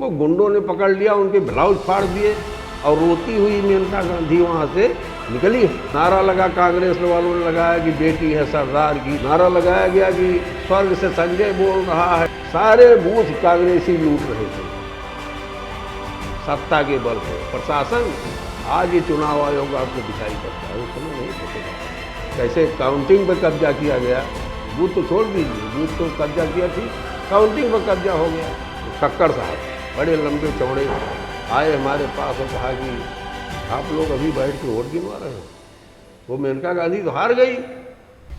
उनको गुंडों ने पकड़ लिया, उनके ब्लाउज फाड़ दिए और रोती हुई मेनका गांधी वहाँ से निकली। नारा लगा, कांग्रेस वालों ने लगाया कि बेटी है सरदार की, नारा लगाया गया कि स्वर्ग से संजय बोल रहा है। सारे बूथ कांग्रेसी लूट रहे थे सत्ता के बल पर। प्रशासन आज ये चुनाव आयोग आपको दिखाई पड़ता है, उस समय नहीं पता कैसे काउंटिंग पर कब्जा किया गया। बूथ तो छोड़ दीजिए, बूथ तो कब्जा किया थी, काउंटिंग पर कब्जा हो गया। कक्कड़ साहब बड़े लंबे चौड़े आए हमारे पास और कहा कि आप लोग अभी बैठ के वोट गिनवा रहे हो, वो मेनका गांधी तो हार गई।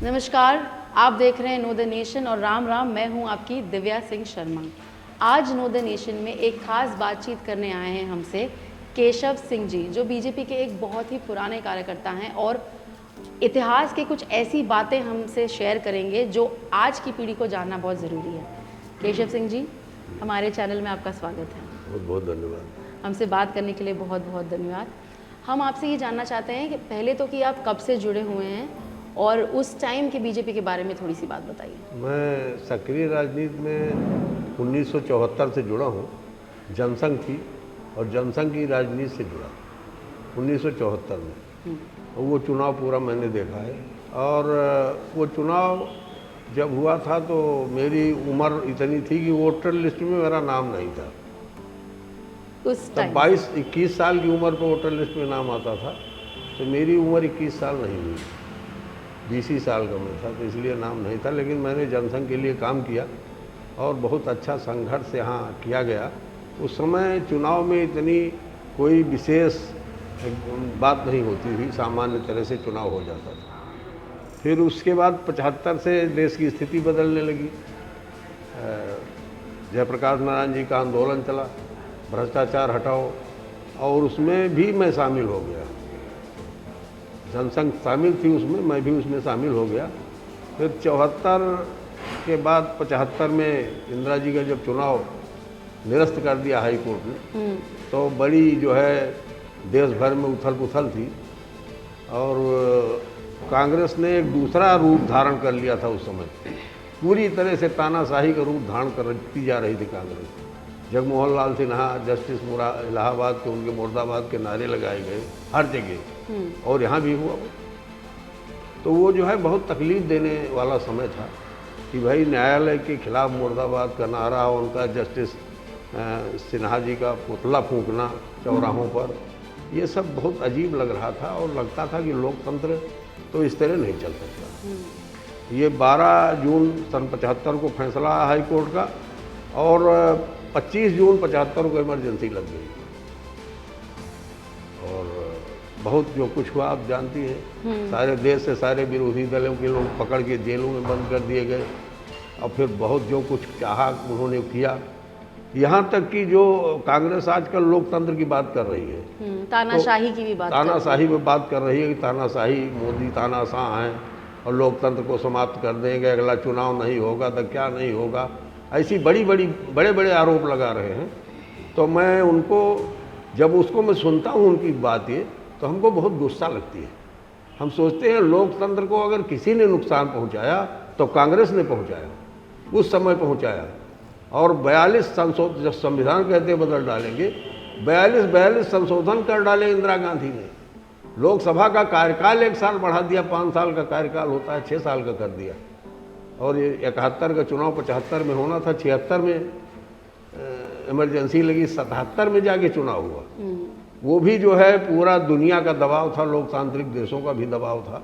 नमस्कार, आप देख रहे हैं नो द नेशन और राम राम, मैं हूं आपकी दिव्या सिंह शर्मा। आज नो द नेशन में एक खास बातचीत करने आए हैं हमसे केशव सिंह जी, जो बीजेपी के एक बहुत ही पुराने कार्यकर्ता हैं और इतिहास के कुछ ऐसी बातें हमसे शेयर करेंगे जो आज की पीढ़ी को जानना बहुत ज़रूरी है। केशव सिंह जी, हमारे चैनल में आपका स्वागत है। बहुत बहुत धन्यवाद। हमसे बात करने के लिए बहुत बहुत धन्यवाद। हम आपसे ये जानना चाहते हैं कि पहले तो कि आप कब से जुड़े हुए हैं और उस टाइम के बीजेपी के बारे में थोड़ी सी बात बताइए। मैं सक्रिय राजनीति में 1974 से जुड़ा हूँ, जनसंघ की और जनसंघ की राजनीति से जुड़ा 1974 में। वो चुनाव पूरा मैंने देखा है और वो चुनाव जब हुआ था तो मेरी उम्र इतनी थी कि वोटर लिस्ट में मेरा नाम नहीं था। उस तब टाइम 22-21 साल की उम्र पर वोटर लिस्ट में नाम आता था, तो मेरी उम्र 21 साल नहीं हुई, 20 ही साल का मैं था, तो इसलिए नाम नहीं था। लेकिन मैंने जनसंघ के लिए काम किया और बहुत अच्छा संघर्ष यहाँ किया गया। उस समय चुनाव में इतनी कोई विशेष बात नहीं होती थी, सामान्य तरह से चुनाव हो जाता था। फिर उसके बाद 75 से देश की स्थिति बदलने लगी। जयप्रकाश नारायण जी का आंदोलन चला, भ्रष्टाचार हटाओ, और उसमें भी मैं शामिल हो गया। जनसंघ शामिल थी उसमें, मैं भी उसमें शामिल हो गया। फिर 74 के बाद 75 में इंदिरा जी का जब चुनाव निरस्त कर दिया हाई कोर्ट ने, तो बड़ी जो है देश भर में उथल पुथल थी और कांग्रेस ने एक दूसरा रूप धारण कर लिया था। उस समय पूरी तरह से तानाशाही का रूप धारण करती जा रही थी कांग्रेस। जगमोहन लाल सिन्हा, जस्टिस इलाहाबाद के, उनके मुर्दाबाद के नारे लगाए गए हर जगह, और यहाँ भी हुआ। तो वो जो है बहुत तकलीफ देने वाला समय था कि भाई न्यायालय के खिलाफ मुर्दाबाद का नारा, उनका जस्टिस सिन्हा जी का पुतला फूंकना चौराहों पर, ये सब बहुत अजीब लग रहा था और लगता था कि लोकतंत्र तो इस तरह नहीं चल सकता। ये 12 जून सन 75 को फैसला हाई कोर्ट का और 25 जून 75 को इमरजेंसी लग गई और बहुत जो कुछ हुआ आप जानती हैं। सारे देश से सारे विरोधी दलों के लोग पकड़ के जेलों में बंद कर दिए गए और फिर बहुत जो कुछ चाहा उन्होंने किया। यहाँ तक कि जो कांग्रेस आजकल लोकतंत्र की बात कर रही है, तानाशाही की भी बात, तानाशाही में बात कर रही है कि तानाशाही, मोदी तानाशाह हैं और लोकतंत्र को समाप्त कर देंगे, अगला चुनाव नहीं होगा तो क्या नहीं होगा, ऐसी बड़े बड़े आरोप लगा रहे हैं। तो मैं उनको, जब उसको मैं सुनता हूँ उनकी बात ये, तो हमको बहुत गुस्सा लगती है। हम सोचते हैं लोकतंत्र को अगर किसी ने नुकसान पहुँचाया तो कांग्रेस ने पहुँचाया, उस समय पहुँचाया। और 42 जब संविधान कहते बदल डालेंगे, 42 संशोधन कर डाले इंदिरा गांधी ने। लोकसभा का कार्यकाल 1 साल बढ़ा दिया, 5 साल का कार्यकाल होता है, 6 साल का कर दिया। और ये 71 का चुनाव 75 में होना था, 76 में इमरजेंसी लगी, 77 में जाके चुनाव हुआ। वो भी जो है पूरा दुनिया का दबाव था, लोकतांत्रिक देशों का भी दबाव था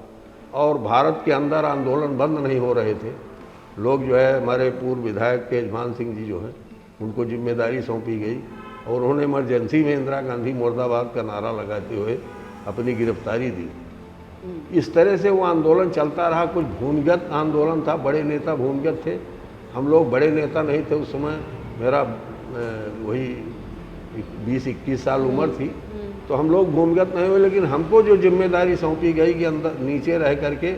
और भारत के अंदर आंदोलन बंद नहीं हो रहे थे। लोग जो है, हमारे पूर्व विधायक तेजभान सिंह जी जो हैं, उनको जिम्मेदारी सौंपी गई और उन्होंने इमरजेंसी में इंदिरा गांधी मुर्दाबाद का नारा लगाते हुए अपनी गिरफ्तारी दी। इस तरह से वो आंदोलन चलता रहा। कुछ भूमिगत आंदोलन था, बड़े नेता भूमिगत थे, हम लोग बड़े नेता नहीं थे उस समय। मेरा वही 20-21 साल उम्र थी, तो हम लोग भूमिगत नहीं हुए। लेकिन हमको जो जिम्मेदारी सौंपी गई कि अंदर नीचे रह करके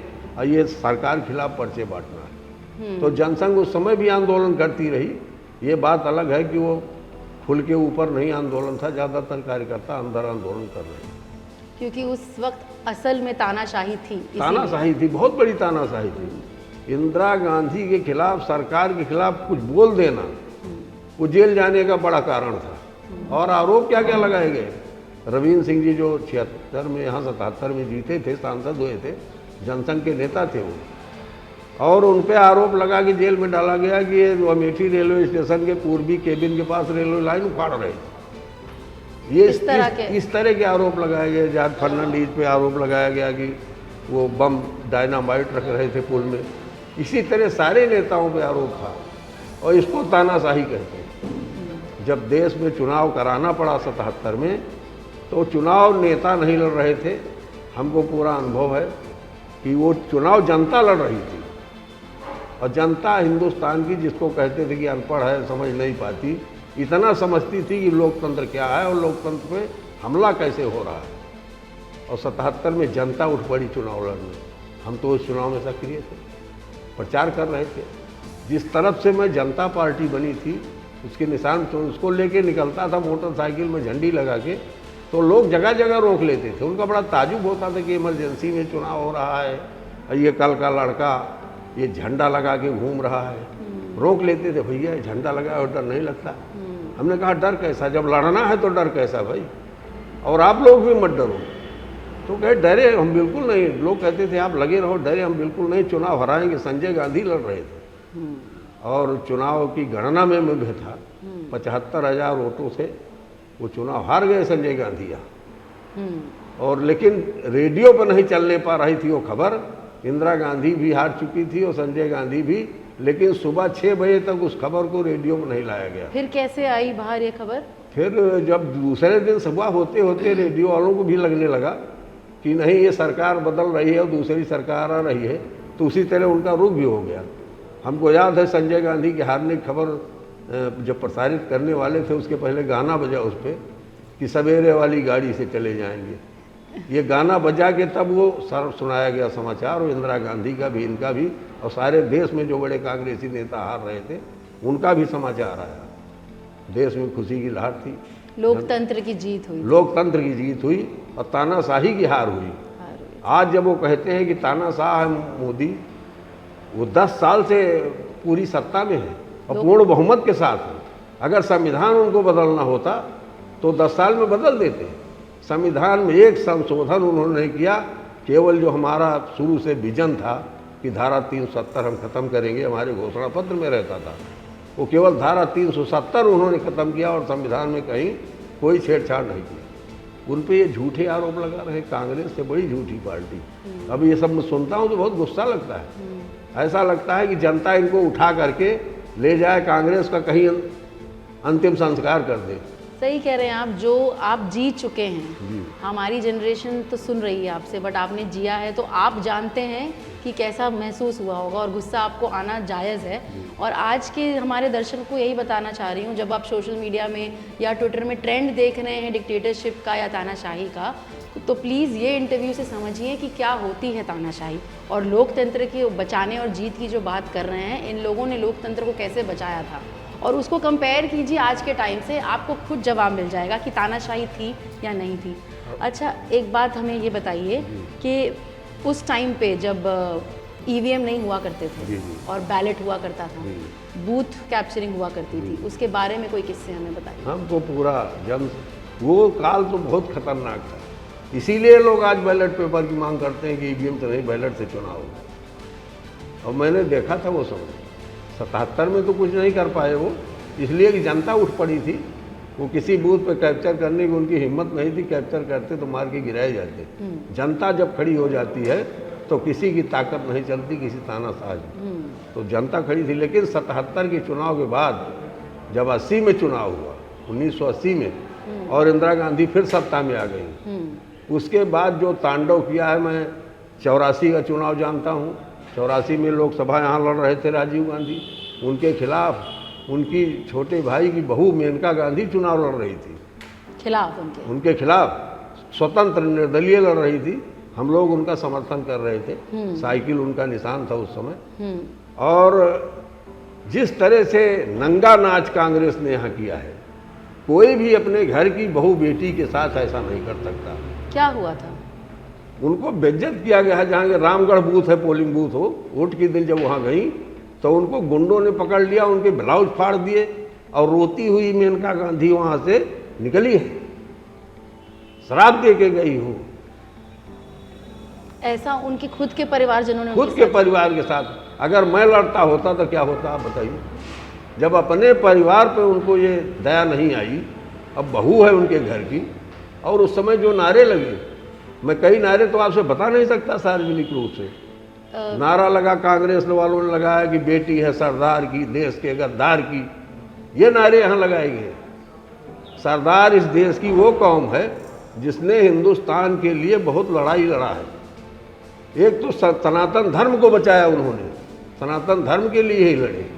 ये सरकार खिलाफ पर्चे बांटना है, तो जनसंघ उस समय भी आंदोलन करती रही। ये बात अलग है कि वो फुल के ऊपर नहीं आंदोलन था, ज़्यादातर कार्यकर्ता अंदर आंदोलन कर रहे हैं, क्योंकि उस वक्त असल में तानाशाही थी, तानाशाही थी, बहुत बड़ी तानाशाही थी। इंदिरा गांधी के खिलाफ, सरकार के खिलाफ कुछ बोल देना वो जेल जाने का बड़ा कारण था। और आरोप क्या क्या लगाए गए। रवीन्द्र सिंह जी जो 76 में यहाँ 77 में जीते थे, सांसद हुए थे, जनसंघ के नेता थे वो, और उन पे आरोप लगा कि जेल में डाला गया कि ये अमेठी रेलवे स्टेशन के पूर्वी केबिन के पास रेलवे लाइन उखाड़ रहे थे। ये इस तरह के आरोप लगाए गए। जॉर्ज फर्नांडीज पे आरोप लगाया गया कि वो बम डायनामाइट रख रहे थे पुल में। इसी तरह सारे नेताओं पे आरोप था और इसको तानाशाही कहते हैं। जब देश में चुनाव कराना पड़ा 77 में, तो चुनाव नेता नहीं लड़ रहे थे। हमको पूरा अनुभव है कि वो चुनाव जनता लड़ रही थी, और जनता हिंदुस्तान की, जिसको कहते थे कि अनपढ़ है, समझ नहीं पाती, इतना समझती थी कि लोकतंत्र क्या है और लोकतंत्र पे हमला कैसे हो रहा है। और 77 में जनता उठ पड़ी चुनाव लड़ने। हम तो उस चुनाव में सक्रिय थे, प्रचार कर रहे थे। जिस तरफ से मैं जनता पार्टी बनी थी उसके निशान तो उसको लेके निकलता था मोटरसाइकिल में झंडी लगा के, तो लोग जगह जगह रोक लेते थे। उनका बड़ा ताजुब होता था कि इमरजेंसी में चुनाव हो रहा है और ये कल का लड़का ये झंडा लगा के घूम रहा है। रोक लेते थे, भैया झंडा लगा और डर नहीं लगता। हमने कहा डर कैसा, जब लड़ना है तो डर कैसा भाई, और आप लोग भी मत डरो। तो कहे डरे हम बिल्कुल नहीं। लोग कहते थे आप लगे रहो, डरे हम बिल्कुल नहीं, चुनाव हराएंगे। संजय गांधी लड़ रहे थे और चुनाव की गणना में मैं भी था। 75,000 वोटों से वो चुनाव हार गए संजय गांधी यहाँ। और लेकिन रेडियो पर नहीं चलने पा रही थी वो खबर। इंदिरा गांधी भी हार चुकी थी और संजय गांधी भी, लेकिन सुबह 6 बजे तक उस खबर को रेडियो में नहीं लाया गया। फिर कैसे आई बाहर ये खबर? फिर जब दूसरे दिन सुबह होते होते रेडियो वालों को भी लगने लगा कि नहीं ये सरकार बदल रही है और दूसरी सरकार आ रही है, तो उसी तरह उनका रुख भी हो गया। हमको याद है संजय गांधी की हारने की खबर जब प्रसारित करने वाले थे, उसके पहले गाना बजा उस पर कि सवेरे वाली गाड़ी से चले जाएंगे। ये गाना बजा के तब वो सुनाया गया समाचार, और इंदिरा गांधी का भी, इनका भी, और सारे देश में जो बड़े कांग्रेसी नेता हार रहे थे उनका भी समाचार आया। देश में खुशी की लहर थी, लोकतंत्र की जीत हुई, लोकतंत्र की जीत हुई और तानाशाही की हार हुई। आज जब वो कहते हैं कि तानाशाह है मोदी, वो 10 साल से पूरी सत्ता में है और पूर्ण बहुमत के साथ है। अगर संविधान उनको बदलना होता तो 10 साल में बदल देते। संविधान में एक संशोधन उन्होंने नहीं किया। केवल जो हमारा शुरू से विजन था कि धारा 370 हम खत्म करेंगे, हमारे घोषणा पत्र में रहता था, वो केवल धारा 370 उन्होंने ख़त्म किया और संविधान में कहीं कोई छेड़छाड़ नहीं की। उन पे ये झूठे आरोप लगा रहे। कांग्रेस से बड़ी झूठी पार्टी। अब ये सब मैं सुनता हूँ तो बहुत गुस्सा लगता है। ऐसा लगता है कि जनता इनको उठा करके ले जाए, कांग्रेस का कहीं अंतिम संस्कार कर दे। सही कह रहे हैं आप, जो आप जी चुके हैं। हमारी जनरेशन तो सुन रही है आपसे, बट आपने जिया है तो आप जानते हैं कि कैसा महसूस हुआ होगा, और गुस्सा आपको आना जायज़ है। और आज के हमारे दर्शकों को यही बताना चाह रही हूँ, जब आप सोशल मीडिया में या ट्विटर में ट्रेंड देख रहे हैं डिक्टेटरशिप का या तानाशाही का, तो प्लीज़ ये इंटरव्यू से समझिए कि क्या होती है तानाशाही, और लोकतंत्र की बचाने और जीत की जो बात कर रहे हैं, इन लोगों ने लोकतंत्र को कैसे बचाया था, और उसको कंपेयर कीजिए आज के टाइम से, आपको खुद जवाब मिल जाएगा कि तानाशाही थी या नहीं थी। अच्छा, एक बात हमें ये बताइए कि उस टाइम पे जब ईवीएम नहीं हुआ करते थे और बैलेट हुआ करता था, बूथ कैप्चरिंग हुआ करती थी, उसके बारे में कोई किस्से हमें बताइए। हमको पूरा वो काल तो बहुत खतरनाक था। इसीलिए लोग आज बैलेट पेपर की मांग करते हैं कि ईवीएम तो नहीं, बैलेट से चुनाव हो। और मैंने देखा था वो समय 77 में तो कुछ नहीं कर पाए वो, इसलिए कि जनता उठ पड़ी थी। वो किसी बूथ पे कैप्चर करने की उनकी हिम्मत नहीं थी, कैप्चर करते तो मार के गिराए जाते। जनता जब खड़ी हो जाती है तो किसी की ताकत नहीं चलती, किसी तानाशाह की। तो जनता खड़ी थी। लेकिन 77 के चुनाव के बाद जब 80 में चुनाव हुआ, 1980 में, और इंदिरा गांधी फिर सत्ता में आ गई, उसके बाद जो तांडव किया है, मैं 84 का चुनाव जानता हूँ। 84 में लोकसभा यहाँ लड़ रहे थे राजीव गांधी, उनके खिलाफ उनकी छोटे भाई की बहू मेनका गांधी चुनाव लड़ रही थी, उनके खिलाफ स्वतंत्र निर्दलीय लड़ रही थी। हम लोग उनका समर्थन कर रहे थे, साइकिल उनका निशान था उस समय। और जिस तरह से नंगा नाच कांग्रेस ने यहाँ किया है, कोई भी अपने घर की बहू बेटी के साथ ऐसा नहीं कर सकता। क्या हुआ था? उनको बेइज्जत किया गया है। जहाँ के रामगढ़ बूथ है, पोलिंग बूथ हो, वोट के दिन जब वहाँ गई तो उनको गुंडों ने पकड़ लिया, उनके ब्लाउज फाड़ दिए और रोती हुई मेनका गांधी वहाँ से निकली है, शराब दे के गई हूँ। ऐसा उनके खुद के परिवारजनों ने खुद उनके के साथ- परिवार के साथ। अगर मैं लड़ता होता तो क्या होता, आप बताइए। जब अपने परिवार पे उनको ये दया नहीं आई, अब बहू है उनके घर की, और उस समय जो नारे लगे, मैं कई नारे तो आपसे बता नहीं सकता सार्वजनिक रूप से। नारा लगा कांग्रेस वालों ने लगाया कि बेटी है सरदार की, देश के गद्दार की, ये नारे यहाँ लगाए गए। सरदार इस देश की वो कौम है जिसने हिंदुस्तान के लिए बहुत लड़ाई लड़ा है। एक तो सनातन धर्म को बचाया उन्होंने, सनातन धर्म के लिए ही लड़े।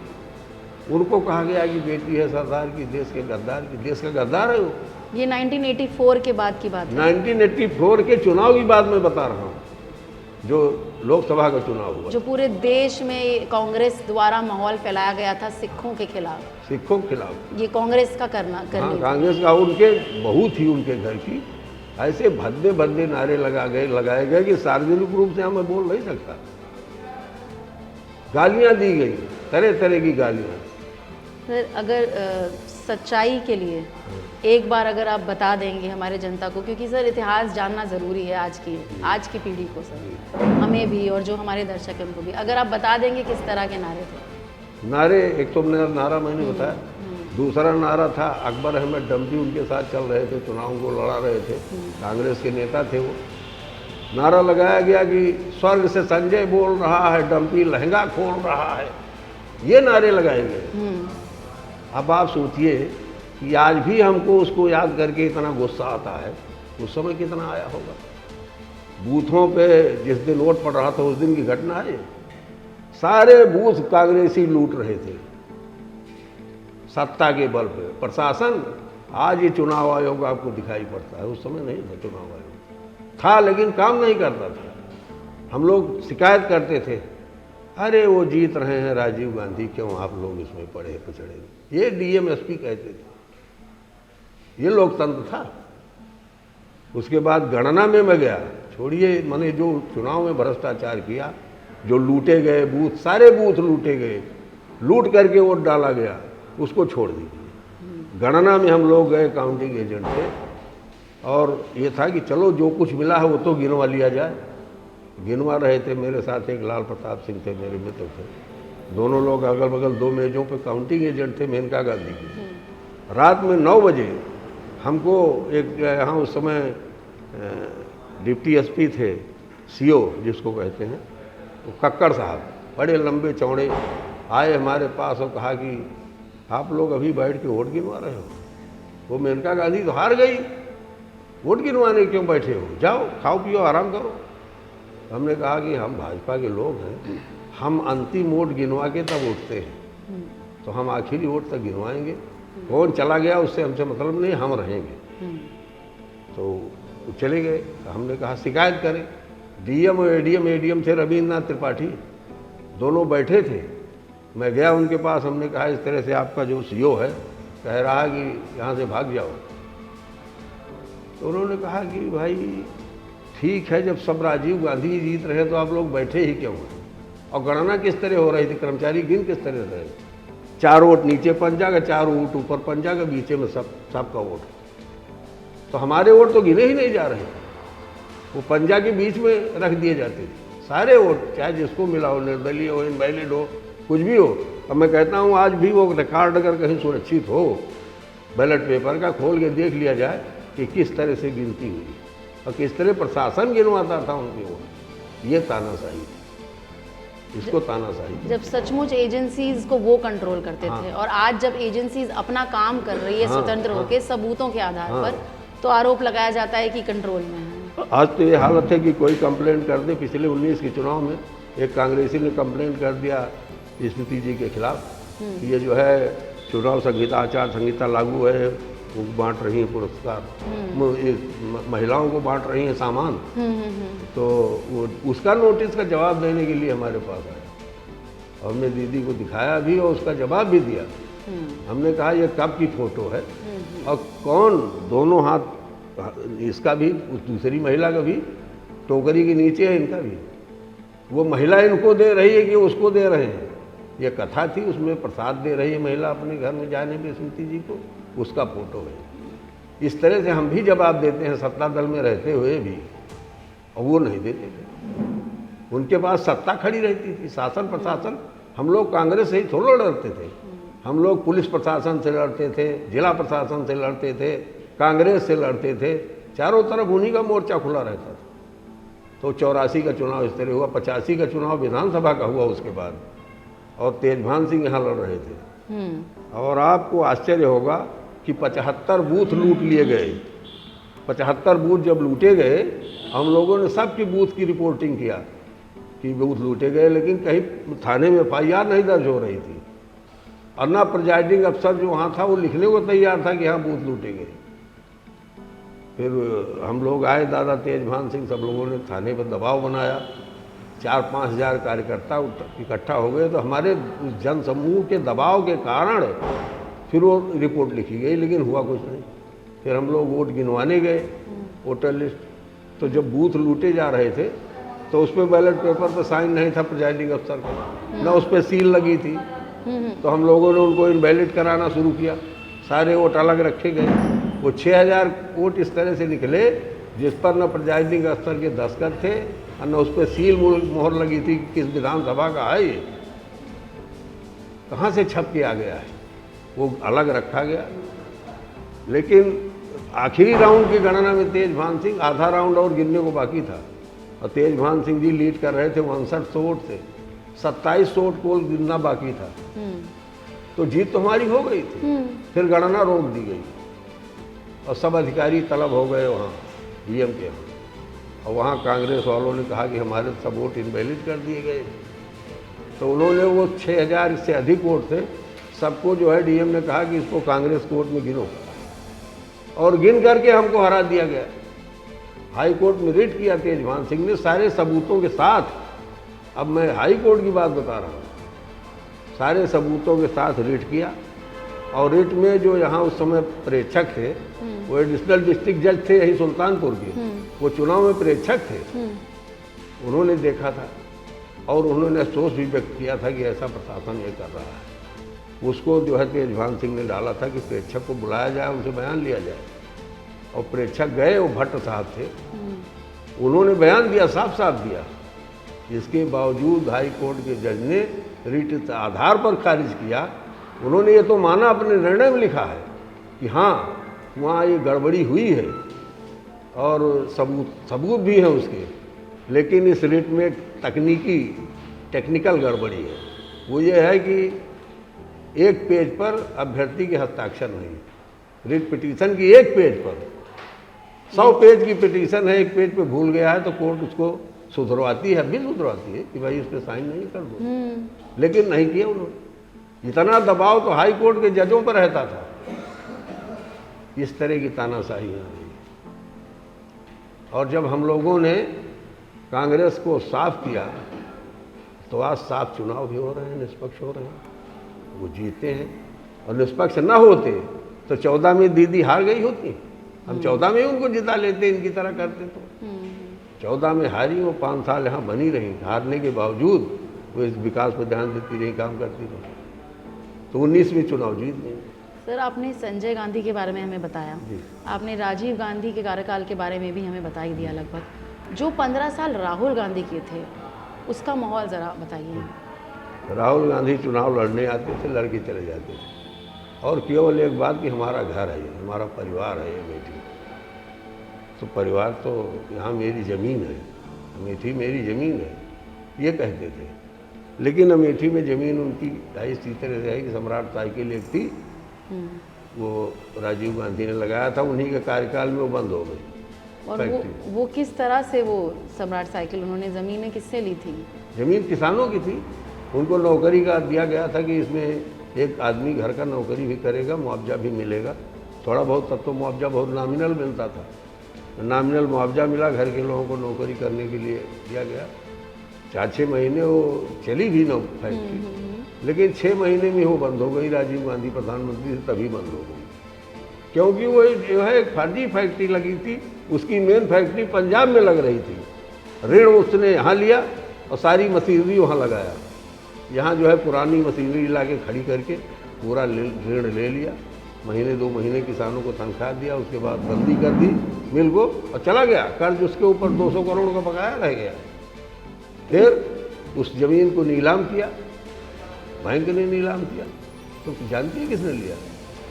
उनको कहा गया कि बेटी है सरदार की, देश के गद्दार की। देश का गद्दार है वो। ये 1984 के बाद की बात है। 1984 के चुनाव की बात मैं बता रहा हूँ, जो लोकसभा का चुनाव हुआ, जो पूरे देश में कांग्रेस द्वारा माहौल फैलाया गया था सिखों के खिलाफ, सिखों के खिलाफ। ये कांग्रेस का करनी हाँ, थी। कांग्रेस का, उनके बहू थी उनके घर की। ऐसे भद्दे भद्दे नारे लगाए गए कि सार्वजनिक रूप से हम मैं बोल नहीं सकता। गालियां दी गई, तरह तरह की गालियां। सर अगर सच्चाई के लिए एक बार अगर आप बता देंगे हमारे जनता को, क्योंकि सर इतिहास जानना ज़रूरी है आज की पीढ़ी को, सर हमें भी और जो हमारे दर्शक हैं उनको भी, अगर आप बता देंगे किस तरह के नारे थे। नारे, एक तो नारा मैंने बताया, दूसरा नारा था अकबर अहमद डम्पी उनके साथ चल रहे थे, चुनाव को लड़ा रहे थे, कांग्रेस के नेता थे वो। नारा लगाया गया कि स्वर्ग से संजय बोल रहा है, डम्पी लहंगा खोल रहा है। ये नारे लगाए गए। अब आप सोचिए कि आज भी हमको उसको याद करके इतना गुस्सा आता है, उस समय कितना आया होगा। बूथों पे जिस दिन वोट पड़ रहा था उस दिन की घटना है। सारे बूथ कांग्रेसी लूट रहे थे सत्ता के बल पे। प्रशासन, आज ये चुनाव आयोग आपको दिखाई पड़ता है, उस समय नहीं था चुनाव आयोग, था लेकिन काम नहीं करता था। हम लोग शिकायत करते थे, अरे वो जीत रहे हैं राजीव गांधी, क्यों आप लोग इसमें पड़े पछड़े। ये डीएमएसपी कहते थे, ये लोकतंत्र था। उसके बाद गणना में मैं गया, छोड़िए, मैंने जो चुनाव में भ्रष्टाचार किया, जो लूटे गए बूथ, सारे बूथ लूटे गए, लूट करके वोट डाला गया, उसको छोड़ दीजिए। गणना में हम लोग गए काउंटिंग एजेंट थे, और ये था कि चलो जो कुछ मिला है वो तो गिनवा लिया जाए। गिनवा रहे थे, मेरे साथ एक लाल प्रताप सिंह थे, मेरे मित्र थे। दोनों लोग अगल बगल 2 मेजों पे काउंटिंग एजेंट थे मेनका गांधी के। रात में 9 बजे हमको एक, यहाँ उस समय डिप्टी एसपी थे, सीओ जिसको कहते हैं, तो कक्कड़ साहब बड़े लंबे चौड़े आए हमारे पास और कहा कि आप लोग अभी बैठ के वोट गिनवा रहे हो, वो मेनका गांधी तो हार गई, वोट गिनवाने क्यों बैठे हो, जाओ खाओ पियो आराम करो। हमने कहा कि हम भाजपा के लोग हैं, हम अंतिम वोट गिनवा के तब उठते हैं, तो हम आखिरी वोट तक गिनवाएंगे। कौन चला गया उससे हमसे मतलब नहीं, हम रहेंगे। तो चले गए। हमने कहा शिकायत करें। डीएम और एडीएम थे रविन्द्रनाथ त्रिपाठी, दोनों बैठे थे। मैं गया उनके पास, हमने कहा इस तरह से आपका जो सीओ है कह रहा है कि यहाँ से भाग जाओ। तो उन्होंने कहा कि भाई ठीक है, जब सब राजीव गांधी जीत रहे तो आप लोग बैठे ही क्यों हैं, और गणना किस तरह हो रही थी, कर्मचारी गिन किस तरह रहे, 4 वोट नीचे पंजा का, 4 वोट ऊपर पंजा का, बीचे में सबका वोट, तो हमारे वोट तो गिने ही नहीं जा रहे, वो पंजा के बीच में रख दिए जाते थे सारे वोट, चाहे जिसको मिला हो, निर्दलीय हो, इनवैलिड हो, कुछ भी हो। अब मैं कहता हूँ आज भी वो रिकॉर्ड अगर कहीं सुरक्षित हो बैलेट पेपर का, खोल के देख लिया जाए कि किस तरह से गिनती हुई और किस तरह प्रशासन गिनवाता था उनके वोट। ये तानाशाही, इसको तानाशाही। जब सचमुच एजेंसीज को वो कंट्रोल करते थे, और आज जब एजेंसीज अपना काम कर रही है स्वतंत्र होकर सबूतों के आधार पर, तो आरोप लगाया जाता है कि कंट्रोल में है। आज तो ये हालत है कि कोई कंप्लेंट कर दे। पिछले 19 के चुनाव में एक कांग्रेसी ने कंप्लेंट कर दिया स्मृति जी के खिलाफ, ये जो है चुनाव संहिता, आचार संहिता लागू है, वो बांट रही हैं पुरस्कार, महिलाओं को बांट रही हैं सामान। तो वो उसका नोटिस का जवाब देने के लिए हमारे पास आया, हमने दीदी को दिखाया भी और उसका जवाब भी दिया। हमने कहा ये कब की फोटो है और कौन, दोनों हाथ, इसका भी उस दूसरी महिला का भी टोकरी के नीचे है, इनका भी, वो महिला इनको दे रही है कि उसको दे रहे हैं, ये कथा थी, उसमें प्रसाद दे रही है महिला अपने घर में जाने पे स्मृति जी को, उसका फोटो है। इस तरह से हम भी जवाब देते हैं सत्ता दल में रहते हुए भी, और वो नहीं देते थे। उनके पास सत्ता खड़ी रहती थी, शासन प्रशासन। हम लोग कांग्रेस से ही थोड़ा लड़ते थे, हम लोग पुलिस प्रशासन से लड़ते थे, जिला प्रशासन से लड़ते थे, कांग्रेस से लड़ते थे, चारों तरफ उन्हीं का मोर्चा खुला रहता था। तो 84 का चुनाव इस तरह हुआ, 85 का चुनाव विधानसभा का हुआ उसके बाद, और तेजभान सिंह यहाँ लड़ रहे थे। और आपको आश्चर्य होगा कि 75 बूथ लूट लिए गए। 75 बूथ जब लूटे गए, हम लोगों ने सबकी बूथ की रिपोर्टिंग किया कि बूथ लूटे गए, लेकिन कहीं थाने में FIR नहीं दर्ज हो रही थी। और ना प्रिजाइडिंग अफसर जो वहाँ था वो लिखने को तैयार था कि हाँ बूथ लूटे गए। फिर हम लोग आए, दादा तेजभान सिंह, सब लोगों ने थाने पर दबाव बनाया, 4-5 हज़ार कार्यकर्ता इकट्ठा हो गए। तो हमारे जनसमूह के दबाव के कारण फिर वो रिपोर्ट लिखी गई, लेकिन हुआ कुछ नहीं। फिर हम लोग वोट गिनवाने गए, वोटर लिस्ट। तो जब बूथ लूटे जा रहे थे तो उस पर बैलेट पेपर पर साइन नहीं था प्रिजाइडिंग अफसर का, ना उस पर सील लगी थी। तो हम लोगों ने उनको इनवैलिड कराना शुरू किया, सारे वोट अलग रखे गए। वो 6000 वोट इस तरह से निकले जिस पर न प्रिजाइडिंग अफसर के दस्तखत थे और न उस पर सील मोहर लगी थी कि किस विधानसभा का है, ये कहाँ से छप के आ गया है, वो अलग रखा गया। लेकिन आखिरी राउंड की गणना में तेजभान सिंह, आधा राउंड और गिनने को बाकी था, और तेजभान सिंह जी लीड कर रहे थे 5900 वोट से, 2700 वोट को गिनना बाकी था। तो जीत तो हमारी हो गई थी। फिर गणना रोक दी गई और सब अधिकारी तलब हो गए वहाँ डीएम के यहाँ, और वहाँ कांग्रेस वालों ने कहा कि हमारे सब वोट इनवैलिड कर दिए गए। तो उन्होंने वो 6000 इससे अधिक वोट थे, सबको जो है डीएम ने कहा कि इसको कांग्रेस कोर्ट में गिनो, और गिन करके हमको हरा दिया गया। हाई कोर्ट में रिट किया तेजभान सिंह ने सारे सबूतों के साथ। अब मैं हाई कोर्ट की बात बता रहा हूँ, सारे सबूतों के साथ रिट किया। और रिट में जो यहाँ उस समय प्रेक्षक थे, वो एडिशनल डिस्ट्रिक्ट जज थे यही सुल्तानपुर के, वो चुनाव में प्रेक्षक थे। उन्होंने देखा था और उन्होंने अफसोस भी व्यक्त किया था कि ऐसा प्रशासन ये कर रहा है। उसको जो है तेजभान सिंह ने डाला था कि प्रेक्षक को बुलाया जाए, उनसे बयान लिया जाए। और प्रेक्षक गए, वो भट्ट साहब थे, उन्होंने बयान दिया, साफ साफ दिया। इसके बावजूद हाई कोर्ट के जज ने रिट के आधार पर खारिज किया। उन्होंने ये तो माना, अपने निर्णय में लिखा है कि हाँ वहाँ ये गड़बड़ी हुई है और सबूत भी हैं उसके, लेकिन इस रिट में टेक्निकल गड़बड़ी है। वो ये है कि एक पेज पर अभ्यर्थी के हस्ताक्षर नहीं, रिट पिटीशन की एक पेज पर, 100 पेज की पिटीशन है, एक पेज पे भूल गया है तो कोर्ट उसको सुधरवाती है, भी सुधरवाती है कि भाई उस पर साइन नहीं कर दो, लेकिन नहीं किया उन्होंने। इतना दबाव तो हाई कोर्ट के जजों पर रहता था। इस तरह की तानाशाही आ रही। और जब हम लोगों ने कांग्रेस को साफ किया तो आज साफ चुनाव भी हो रहे हैं, निष्पक्ष हो रहे हैं, वो जीते हैं। और निष्पक्ष ना होते तो 14 में दीदी हार गई होती, हम 14 में उनको जिता लेते, इनकी तरह करते। तो 14 में हारी, वो 5 साल यहाँ बनी रही, हारने के बावजूद वो इस विकास पर ध्यान देती रही, काम करती रही, तो 19 में चुनाव जीत गए। सर, आपने संजय गांधी के बारे में हमें बताया, आपने राजीव गांधी के कार्यकाल के बारे में भी हमें बता ही दिया लगभग। जो 15 साल राहुल गांधी के थे, उसका माहौल ज़रा बताइए। राहुल गांधी चुनाव लड़ने आते थे, लड़के चले जाते थे, और केवल एक बात कि हमारा घर है, हमारा परिवार है ये अमेठी। तो परिवार तो यहाँ मेरी ज़मीन है, अमेठी मेरी ज़मीन है, ये कहते थे। लेकिन अमेठी में ज़मीन उनकी इसी तरह से है कि सम्राट साइकिल एक थी, वो राजीव गांधी ने लगाया था, उन्हीं के कार्यकाल में वो बंद हो गई। और वो किस तरह से, वो सम्राट साइकिल उन्होंने ज़मीनें किससे ली थी? ज़मीन किसानों की थी, उनको नौकरी का दिया गया था कि इसमें एक आदमी घर का नौकरी भी करेगा, मुआवजा भी मिलेगा, थोड़ा बहुत। तब तो मुआवजा बहुत नामिनल मिलता था, नामिनल मुआवजा मिला, घर के लोगों को नौकरी करने के लिए दिया गया। 4-6 महीने वो चली भी ना फैक्ट्री, लेकिन 6 महीने में वो बंद हो गई। राजीव गांधी प्रधानमंत्री थे तभी बंद हो गई, क्योंकि वो जो है एक फर्जी फैक्ट्री लगी थी, उसकी मेन फैक्ट्री पंजाब में लग रही थी। ऋण उसने यहाँ लिया और सारी मशीनरी वहाँ लगाया, यहाँ जो है पुरानी मशीनरी ला के खड़ी करके पूरा ऋण ले लिया, महीने 2 महीने किसानों को तनख्वाह दिया, उसके बाद बंदी कर दी मिल को और चला गया। कर्ज उसके ऊपर 200 करोड़ का बकाया रह गया। फिर उस जमीन को नीलाम किया, बैंक ने नीलाम किया। तो जानती है किसने लिया?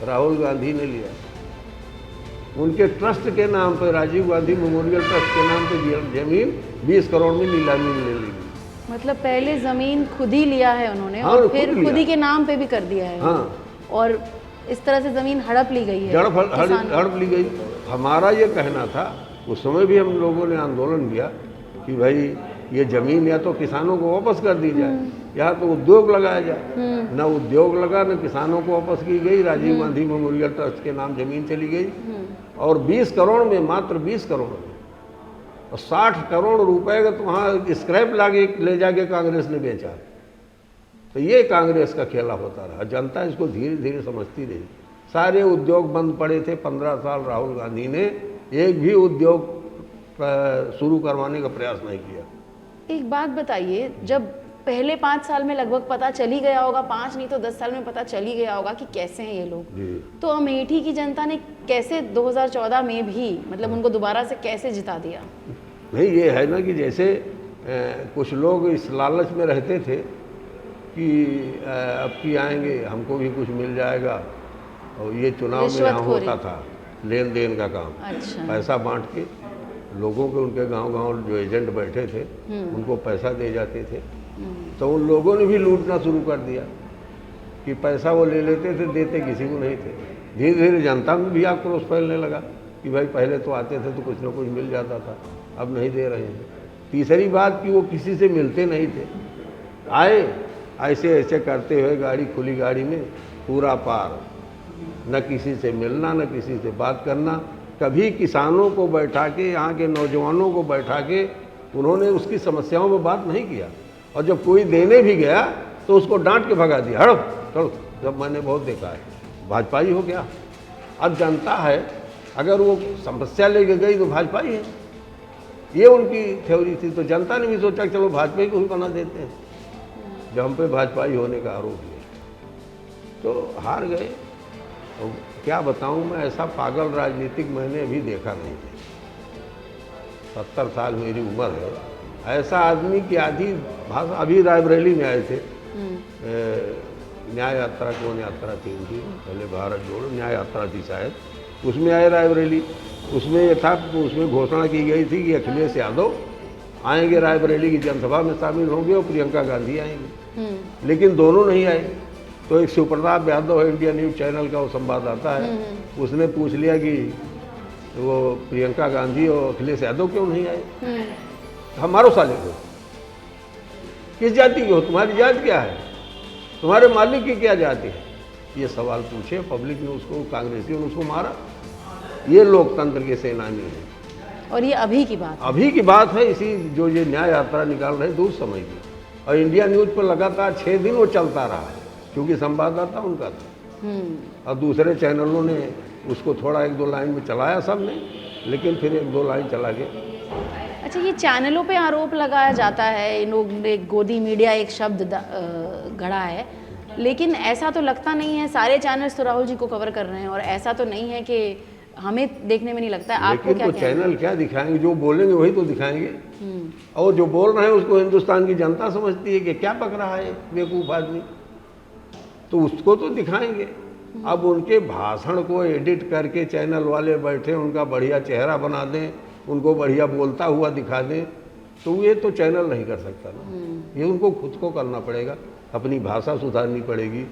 राहुल गांधी ने लिया। उनके ट्रस्ट के नाम पर, राजीव गांधी मेमोरियल ट्रस्ट के नाम पर जमीन 20 करोड़ में नीलामी में ले ली। मतलब पहले जमीन खुद ही लिया है उन्होंने, हाँ, और फिर खुद खुद ही के नाम पे भी कर दिया है। हाँ, और इस तरह से जमीन हड़प ली गई है, हड़प ली गई। हमारा ये कहना था, उस समय भी हम लोगों ने आंदोलन किया कि भाई ये जमीन या तो किसानों को वापस कर दी जाए या तो उद्योग लगाया जाए। न उद्योग लगा न किसानों को वापस की गई। राजीव गांधी मेमोरियल ट्रस्ट के नाम जमीन चली गई और 20 करोड़ में, मात्र 20 करोड़ में, और 60 करोड़ रुपए का तो वहाँ स्क्रैप ले जाके कांग्रेस ने बेचा। तो ये कांग्रेस का खेला होता रहा। जनता इसको धीरे धीरे समझती रही। सारे उद्योग बंद पड़े थे। 15 साल राहुल गांधी ने एक भी उद्योग शुरू करवाने का प्रयास नहीं किया। एक बात बताइए, जब पहले 5 साल में लगभग पता चल ही गया होगा, 5 नहीं तो 10 साल में पता चल ही गया होगा कि कैसे हैं ये लोग, तो अमेठी की जनता ने कैसे 2014 में भी, मतलब उनको दोबारा से कैसे जिता दिया? नहीं, ये है ना कि जैसे कुछ लोग इस लालच में रहते थे कि अब की आएंगे हमको भी कुछ मिल जाएगा, और ये चुनाव में यहाँ होता था लेन देन का काम। अच्छा। पैसा बांट के लोगों के, उनके गांव-गांव जो एजेंट बैठे थे उनको पैसा दे जाते थे। तो उन लोगों ने भी लूटना शुरू कर दिया कि पैसा वो ले लेते थे, देते किसी को नहीं थे। धीरे धीरे जनता में भी आक्रोश फैलने लगा कि भाई पहले तो आते थे तो कुछ ना कुछ मिल जाता था, अब नहीं दे रहे हैं। तीसरी बात कि वो किसी से मिलते नहीं थे। आए ऐसे ऐसे करते हुए गाड़ी, खुली गाड़ी में पूरा पार, न किसी से मिलना न किसी से बात करना। कभी किसानों को बैठा के, यहाँ के नौजवानों को बैठा के उन्होंने उसकी समस्याओं पर बात नहीं किया, और जब कोई देने भी गया तो उसको डांट के भगा दिया, हड़प चलो। जब मैंने बहुत देखा है, भाजपा ही हो गया। अब जनता है, अगर वो समस्या लेके गई तो भाजपा ही है, ये उनकी थ्योरी थी। तो जनता ने भी सोचा चलो भाजपा ही को ही बना देते हैं। जब हम पे भाजपा ही होने का आरोप है तो हार गए। तो क्या बताऊं मैं, ऐसा पागल राजनीतिक मैंने अभी देखा नहीं है। 70 साल मेरी उम्र है, ऐसा आदमी की आधी भाषा। अभी रायबरेली में आए थे, न्याय यात्रा, कौन यात्रा थी उनकी, पहले भारत जोड़ो न्याय यात्रा थी शायद, उसमें आए रायबरेली। उसमें ये था, उसमें घोषणा की गई थी कि अखिलेश यादव आएंगे, रायबरेली की जनसभा में शामिल होंगे और प्रियंका गांधी आएंगे। लेकिन दोनों नहीं आए। तो एक शिवप्रताप यादव है, इंडिया न्यूज चैनल का वो संवाददाता है, उसने पूछ लिया कि वो प्रियंका गांधी और अखिलेश यादव क्यों नहीं आए? हमारो साले को, किस जाति के हो, तुम्हारी जात क्या है, तुम्हारे मालिक की क्या जाति है? ये सवाल पूछे पब्लिक ने उसको, कांग्रेसियों ने उसको मारा। ये लोकतंत्र के सेनानी हैं। और ये अभी की बात, अभी की बात है। इसी जो ये न्याय यात्रा निकाल रहे दूर समय की, और इंडिया न्यूज पर लगातार 6 दिन वो चलता रहा, क्योंकि संवाददाता उनका था। और दूसरे चैनलों ने उसको थोड़ा 1-2 लाइन में चलाया सबने, लेकिन फिर 1-2 लाइन चला के। अच्छा, ये चैनलों पे आरोप लगाया जाता है, इन लोग ने गोदी मीडिया एक शब्द गढ़ा है, लेकिन ऐसा तो लगता नहीं है। सारे चैनल्स तो राहुल जी को कवर कर रहे हैं, और ऐसा तो नहीं है कि हमें देखने में नहीं लगता है। आपको क्या तो चैनल क्या दिखाएंगे? जो बोलेंगे वही तो दिखाएंगे। और जो बोल रहे हैं उसको हिंदुस्तान की जनता समझती है कि क्या पक रहा है बेवकूफ़ आदमी, तो उसको तो दिखाएंगे। अब उनके भाषण को एडिट करके चैनल वाले बैठे, उनका बढ़िया चेहरा बना दें, उनको बढ़िया बोलता हुआ दिखा दें, तो ये तो चैनल नहीं कर सकता ना। ये उनको खुद को करना पड़ेगा, अपनी भाषा सुधारनी पड़ेगी,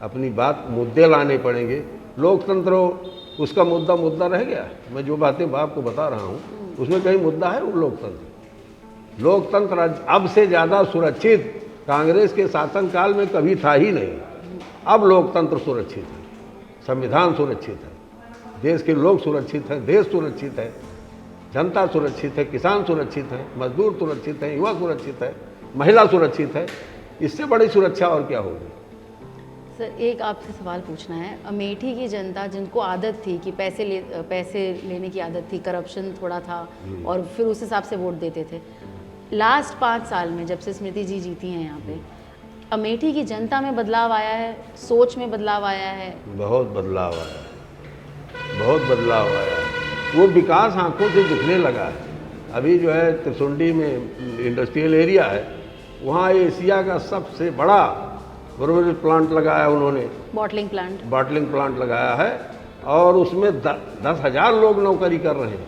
अपनी बात, मुद्दे लाने पड़ेंगे। लोकतंत्र उसका मुद्दा रह गया। मैं जो बातें आपको बता रहा हूँ उसमें कहीं मुद्दा है? वो लोकतंत्र अब से ज़्यादा सुरक्षित कांग्रेस के शासनकाल में कभी था ही नहीं। अब लोकतंत्र सुरक्षित है, संविधान सुरक्षित है, देश के लोग सुरक्षित हैं, देश सुरक्षित है, जनता सुरक्षित है, किसान सुरक्षित है, मजदूर सुरक्षित है, युवा सुरक्षित है, महिला सुरक्षित है। इससे बड़ी सुरक्षा और क्या होगी? सर, एक आपसे सवाल पूछना है। अमेठी की जनता, जिनको आदत थी कि पैसे लेने की आदत थी, करप्शन थोड़ा था, और फिर उस हिसाब से वोट देते थे, लास्ट 5 साल में जब से स्मृति जी जीती हैं यहाँ पे, अमेठी की जनता में बदलाव आया है, सोच में बदलाव आया है? बहुत बदलाव आया है, बहुत बदलाव आया है। वो विकास आंखों से दिखने लगा है। अभी जो है त्रिसुंडी में इंडस्ट्रियल एरिया है, वहाँ एशिया का सबसे बड़ा ब्रोवेज प्लांट लगाया उन्होंने, बॉटलिंग प्लांट लगाया है, और उसमें 10,000 लोग नौकरी कर रहे हैं।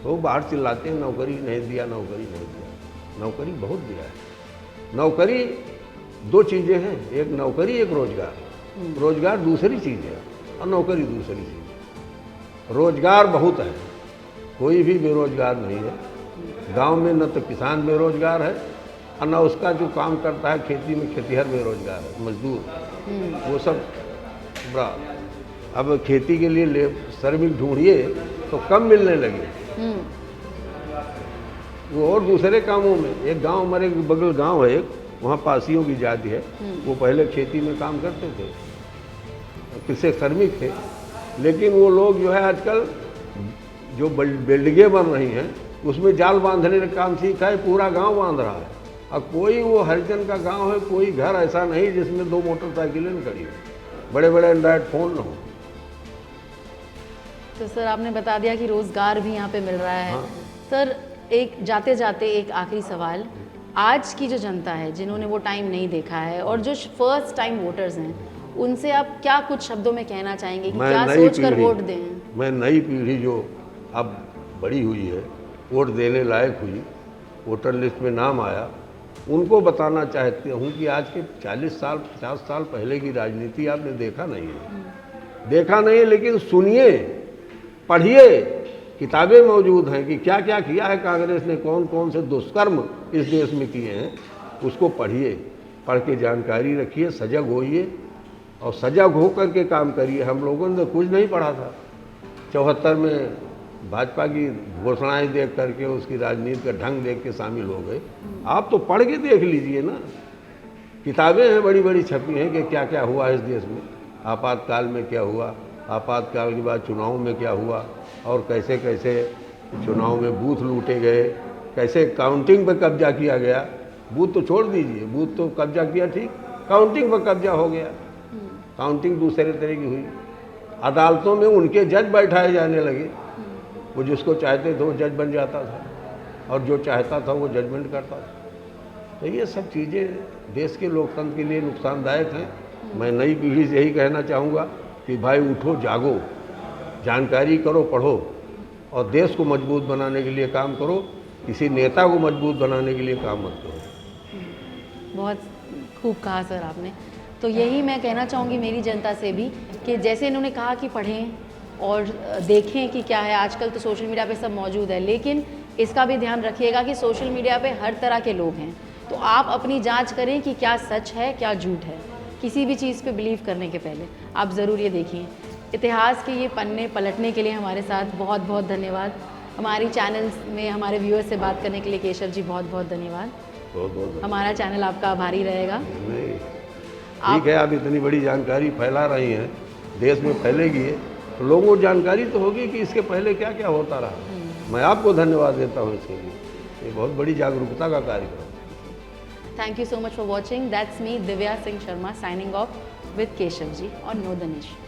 वो बाहर चिल्लाते हैं नौकरी नहीं दिया, नौकरी नहीं दिया। नौकरी बहुत दिया है। नौकरी दो चीज़ें हैं, एक नौकरी, एक रोजगार। रोजगार दूसरी चीज़ है और नौकरी दूसरी चीज़ है। रोजगार बहुत है, कोई भी बेरोजगार नहीं है। गांव में न तो किसान बेरोजगार है और न उसका जो काम करता है खेती में खेतीहर बेरोजगार है, मजदूर, वो सब बड़ा। अब खेती के लिए श्रमिक ढूंढिए तो कम मिलने लगे। वो और दूसरे कामों में, एक गांव हमारे बगल गांव है एक, वहाँ पासियों की जाति है, वो पहले खेती में काम करते थे, किससे श्रमिक थे, लेकिन वो लोग जो है आजकल जो बिल्डिंगें बन रही हैं उसमें जाल बांधने का काम सीखा है, पूरा गांव बांध रहा है। अब कोई वो हरिजन का गांव है, कोई घर ऐसा नहीं जिसमें 2 मोटरसाइकिलें न खड़ी हो, बड़े बड़े एंड्रॉयड फ़ोन न हो। तो सर आपने बता दिया कि रोज़गार भी यहाँ पे मिल रहा है। हाँ। सर एक जाते जाते एक आखिरी सवाल, आज की जो जनता है जिन्होंने वो टाइम नहीं देखा है और जो फर्स्ट टाइम वोटर्स हैं, उनसे आप क्या कुछ शब्दों में कहना चाहेंगे कि क्या सोच कर वोट दें? मैं नई पीढ़ी जो अब बड़ी हुई है, वोट देने लायक हुई, वोटर लिस्ट में नाम आया, उनको बताना चाहती हूँ कि आज के 40 साल 50 साल पहले की राजनीति आपने देखा नहीं है, लेकिन सुनिए, पढ़िए, किताबें मौजूद हैं कि क्या क्या किया है कांग्रेस ने, कौन कौन से दुष्कर्म इस देश में किए हैं, उसको पढ़िए, पढ़ के जानकारी रखिए, सजग होइए और सजग होकर के काम करिए। हम लोगों ने तो कुछ नहीं पढ़ा था, 74 में भाजपा की घोषणाएं देख करके उसकी राजनीति का ढंग देख के शामिल हो गए। आप तो पढ़ के देख लीजिए ना, किताबें हैं बड़ी बड़ी छपी हैं कि क्या क्या हुआ इस देश में, आपातकाल में क्या हुआ, आपातकाल के बाद चुनाव में क्या हुआ, और कैसे कैसे चुनाव में बूथ लूटे गए, कैसे काउंटिंग पर कब्जा किया गया। बूथ तो छोड़ दीजिए, बूथ तो कब्जा किया ठीक, काउंटिंग पर कब्जा हो गया, काउंटिंग दूसरे तरह की हुई। अदालतों में उनके जज बैठाए जाने लगे, वो जिसको चाहते थे वो जज बन जाता था और जो चाहता था वो जजमेंट करता था। तो ये सब चीज़ें देश के लोकतंत्र के लिए नुकसानदायक हैं। मैं नई पीढ़ी से यही कहना चाहूँगा कि भाई उठो, जागो, जानकारी करो, पढ़ो और देश को मजबूत बनाने के लिए काम करो, किसी नेता को मजबूत बनाने के लिए काम मत करो। बहुत खूब कहा सर आपने। तो यही मैं कहना चाहूँगी मेरी जनता से भी कि जैसे इन्होंने कहा कि पढ़ें और देखें कि क्या है, आजकल तो सोशल मीडिया पे सब मौजूद है, लेकिन इसका भी ध्यान रखिएगा कि सोशल मीडिया पे हर तरह के लोग हैं, तो आप अपनी जांच करें कि क्या सच है क्या झूठ है। किसी भी चीज़ पे बिलीव करने के पहले आप ज़रूर ये देखिए। इतिहास के ये पन्ने पलटने के लिए हमारे साथ बहुत बहुत धन्यवाद। हमारी चैनल में हमारे व्यूअर्स से बात करने के लिए केशव जी बहुत बहुत धन्यवाद। बहुत हमारा चैनल आपका आभारी रहेगा। ठीक है, आप इतनी बड़ी जानकारी फैला रही हैं, देश में फैलेगी है तो लोगों को जानकारी तो होगी कि इसके पहले क्या क्या होता रहा। मैं आपको धन्यवाद देता हूँ इसके लिए, ये बहुत बड़ी जागरूकता का कार्यक्रम। Thank you so much for watching. That's me, Divya Singh Sharma, signing off with Keshav ji on Know the Nation.